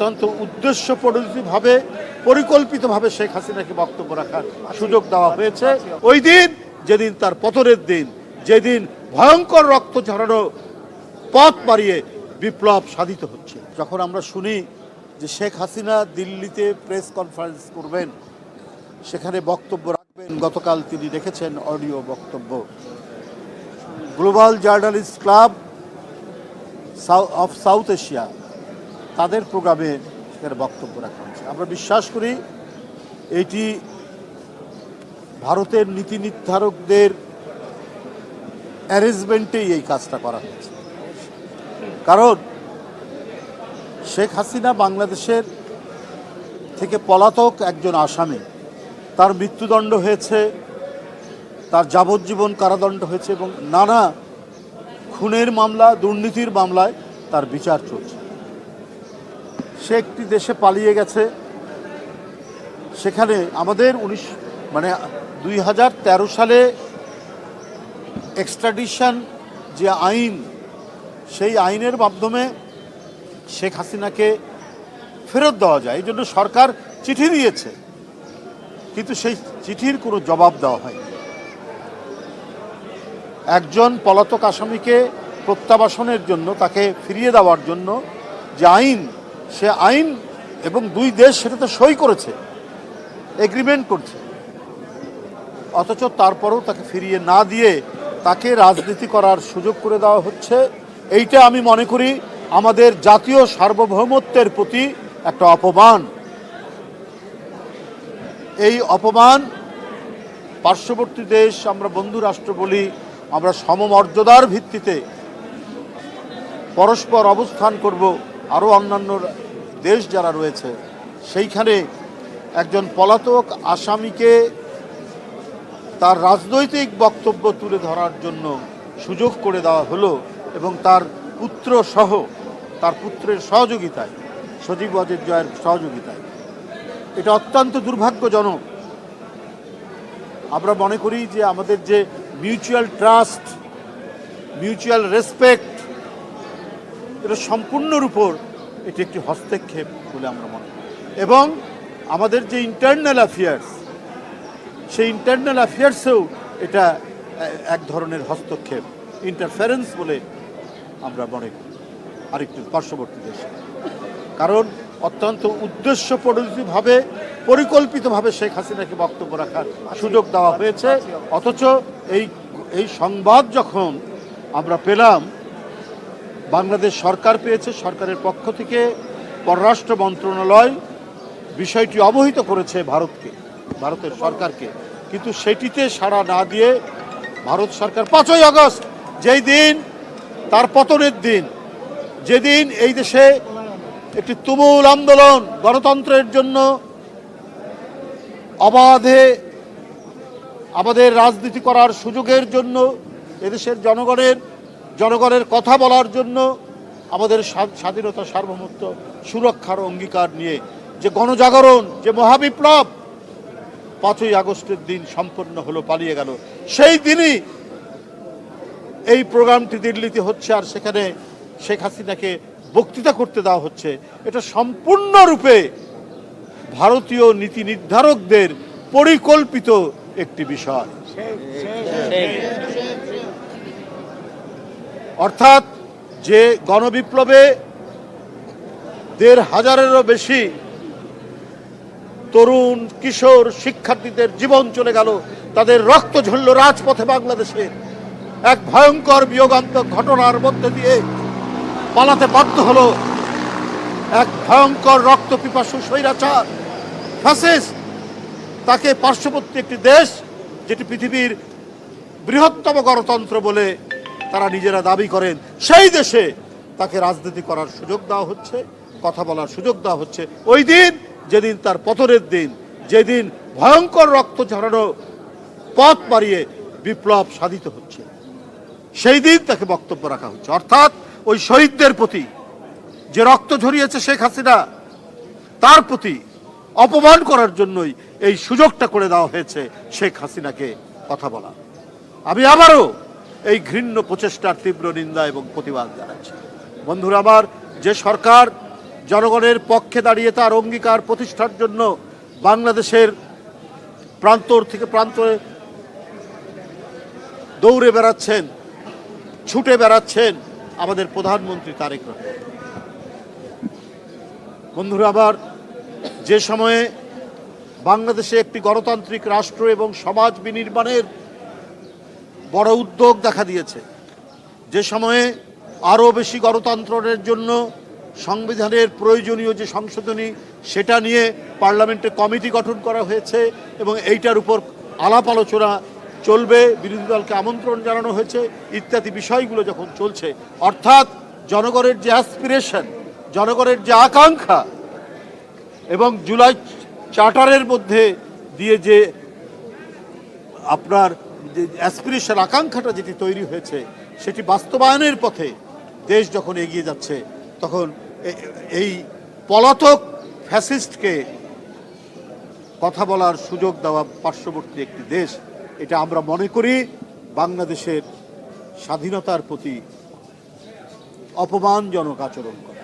অত্যন্ত উদ্দেশ্যপ্রণোদিতভাবে পরিকল্পিতভাবে শেখ হাসিনাকে বক্তব্য রাখার সুযোগ দেওয়া হয়েছে ওই দিন যেদিন তার পতনের দিন, যেদিন ভয়ঙ্কর রক্ত ঝরানো পথ মারিয়ে বিপ্লব সাধিত হচ্ছে। যখন আমরা শুনি যে শেখ হাসিনা দিল্লিতে প্রেস কনফারেন্স করবেন, সেখানে বক্তব্য রাখবেন, গতকাল তিনি রেখেছেন অডিও বক্তব্য। Global journalist club of south Asia তাদের প্রোগ্রামে সেখানে বক্তব্য রাখা হয়েছে। আমরা বিশ্বাস করি এটি ভারতের নীতি নির্ধারকদের অ্যারেঞ্জমেন্টেই এই কাজটা করা হয়েছে। কারণ শেখ হাসিনা বাংলাদেশের থেকে পলাতক একজন আসামি, তার মৃত্যুদণ্ড হয়েছে, তার যাবজ্জীবন কারাদণ্ড হয়েছে এবং নানা খুনের মামলা, দুর্নীতির মামলায় তার বিচার চলছে। সে একটি দেশে পালিয়ে গেছে, সেখানে আমাদের 2013 সালে এক্সট্রাডিশন যে আইন, সেই আইনের মাধ্যমে শেখ হাসিনাকে ফেরত দেওয়া যায়, এই জন্য সরকার চিঠি দিয়েছে, কিন্তু সেই চিঠির কোনো জবাব দেওয়া হয়নি। একজন পলাতক আসামিকে প্রত্যাবাসনের জন্য, তাকে ফিরিয়ে দেওয়ার জন্য যে আইন, সে আইন এবং দুই দেশ সেটাতে সই করেছে, এগ্রিমেন্ট করছে, অথচ তারপরেও তাকে ফিরিয়ে না দিয়ে তাকে রাজনীতি করার সুযোগ করে দেওয়া হচ্ছে। এইটা আমি মনে করি আমাদের জাতীয় সার্বভৌমত্বের প্রতি একটা অপমান। এই অপমান পার্শ্ববর্তী দেশ, আমরা বন্ধু রাষ্ট্র বলি, আমরা সমমর্যাদার ভিত্তিতে পরস্পর অবস্থান করব। আরও অন্যান্য দেশ যারা রয়েছে, সেইখানে একজন পলাতক আসামিকে তার রাজনৈতিক বক্তব্য তুলে ধরার জন্য সুযোগ করে দেওয়া হলো এবং তার পুত্র সহ, তার পুত্রের সহযোগিতায়, সজীব ওয়াজেদ জয়ের সহযোগিতায়। এটা অত্যন্ত দুর্ভাগ্যজনক। আমরা মনে করি যে আমাদের যে মিউচুয়াল ট্রাস্ট, মিউচুয়াল রেসপেক্ট, এটা সম্পূর্ণর উপর এটি একটি হস্তক্ষেপ বলে আমরা মনে করি। এবং আমাদের যে ইন্টারনাল অ্যাফেয়ার্স, সেই ইন্টারনাল অ্যাফেয়ার্সেও এটা এক ধরনের হস্তক্ষেপ, ইন্টারফারেন্স বলে আমরা মনে করি আরেকটু পার্শ্ববর্তী দেশে। কারণ অত্যন্ত উদ্দেশ্যপ্রণোদিতভাবে পরিকল্পিতভাবে শেখ হাসিনাকে বক্তব্য রাখার সুযোগ দেওয়া হয়েছে। অথচ এই সংবাদ যখন আমরা পেলাম, বাংলাদেশ সরকার পেয়েছে, সরকারের পক্ষ থেকে পররাষ্ট্র মন্ত্রণালয় বিষয়টি অবহিত করেছে ভারতের সরকারকে, কিন্তু সেটিতে সাড়া না দিয়ে ভারত সরকার 5ই আগস্ট, যেই দিন তার পতনের দিন, যেদিন এই দেশে একটি তুমুল আন্দোলন গণতন্ত্রের জন্য, অবাধে আমাদের রাজনীতি করার সুযোগের জন্য, এদেশের জনগণের কথা বলার জন্য, আমাদের স্বাধীনতা সার্বভৌমত্ব সুরক্ষার অঙ্গীকার নিয়ে যে গণজাগরণ, যে মহাবিপ্লব 5ই আগস্টের দিন সম্পন্ন হলো, পালিয়ে গেল, সেই দিনই এই প্রোগ্রামটি দিল্লিতে হচ্ছে আর সেখানে শেখ হাসিনাকে বক্তৃতা করতে দেওয়া হচ্ছে। এটা সম্পূর্ণরূপে ভারতীয় নীতি নির্ধারকদের পরিকল্পিত একটি বিষয়। অর্থাৎ যে গণবিপ্লবে 1,500-এরও বেশি তরুণ, কিশোর, শিক্ষার্থীদের জীবন চলে গেল, তাদের রক্ত ঝরল রাজপথে, বাংলাদেশে এক ভয়ঙ্কর বিয়োগান্তক ঘটনার মধ্যে দিয়ে পালাতে বাধ্য হলো এক ভয়ঙ্কর রক্ত পিপাসু স্বৈরাচার ফ্যাসিস্ট। তাকে পার্শ্ববর্তী একটি দেশ, যেটি পৃথিবীর বৃহত্তম গণতন্ত্র বলে তারা নিজেরা দাবি করেন, সেই দেশে তাকে রাজনীতি করার সুযোগ দেওয়া হচ্ছে, কথা বলার সুযোগ দেওয়া হচ্ছে ওই দিন যেদিন তার পতনের দিন, যেদিন ভয়ঙ্কর রক্ত ঝরানো পথ মারিয়ে বিপ্লব সাধিত হচ্ছে, সেই দিন তাকে বক্তব্য রাখা হচ্ছে। অর্থাৎ ওই শহীদদের প্রতি যে রক্ত ঝরিয়েছে শেখ হাসিনা, তার প্রতি অপমান করার জন্যই এই সুযোগটা করে দেওয়া হয়েছে শেখ হাসিনাকে কথা বলা। আমি আবারও এই ঘৃণ্য প্রচেষ্টার তীব্র নিন্দা এবং প্রতিবাদ জানাচ্ছি। বন্ধুরা আমার, যে সরকার জনগণের পক্ষে দাঁড়িয়ে তার অঙ্গীকার প্রতিষ্ঠার জন্য বাংলাদেশের প্রান্তর থেকে প্রান্তরে দৌড়ে বেড়াচ্ছেন, ছুটে বেড়াচ্ছেন আমাদের প্রধানমন্ত্রী তারেক রহমান। বন্ধুরা আবার, যে সময়ে বাংলাদেশে একটি গণতান্ত্রিক রাষ্ট্র এবং সমাজ বিনির্মাণের বড় উদ্যোগ দেখা দিয়েছে, যে সময়ে আরও বেশি গণতন্ত্রের জন্য সংবিধানের প্রয়োজনীয় যে সংশোধনী সেটা নিয়ে পার্লামেন্টে কমিটি গঠন করা হয়েছে এবং এইটার উপর আলাপ আলোচনা চলবে, বিরোধী দলকে আমন্ত্রণ জানানো হয়েছে, ইত্যাদি বিষয়গুলো যখন চলছে, অর্থাৎ জনগণের যে অ্যাসপিরেশন, জনগণের যে আকাঙ্ক্ষা এবং জুলাই চার্টারের মধ্যে দিয়ে যে আপনার যে অ্যাসপিরেশন, আকাঙ্ক্ষাটা যেটি তৈরি হয়েছে সেটি বাস্তবায়নের পথে দেশ যখন এগিয়ে যাচ্ছে, তখন এই পলাতক ফ্যাসিস্টকে কথা বলার সুযোগ দেওয়া পার্শ্ববর্তী একটি দেশ, এটা আমরা মনে করি বাংলাদেশের স্বাধীনতার প্রতি অপমানজনক আচরণ করে।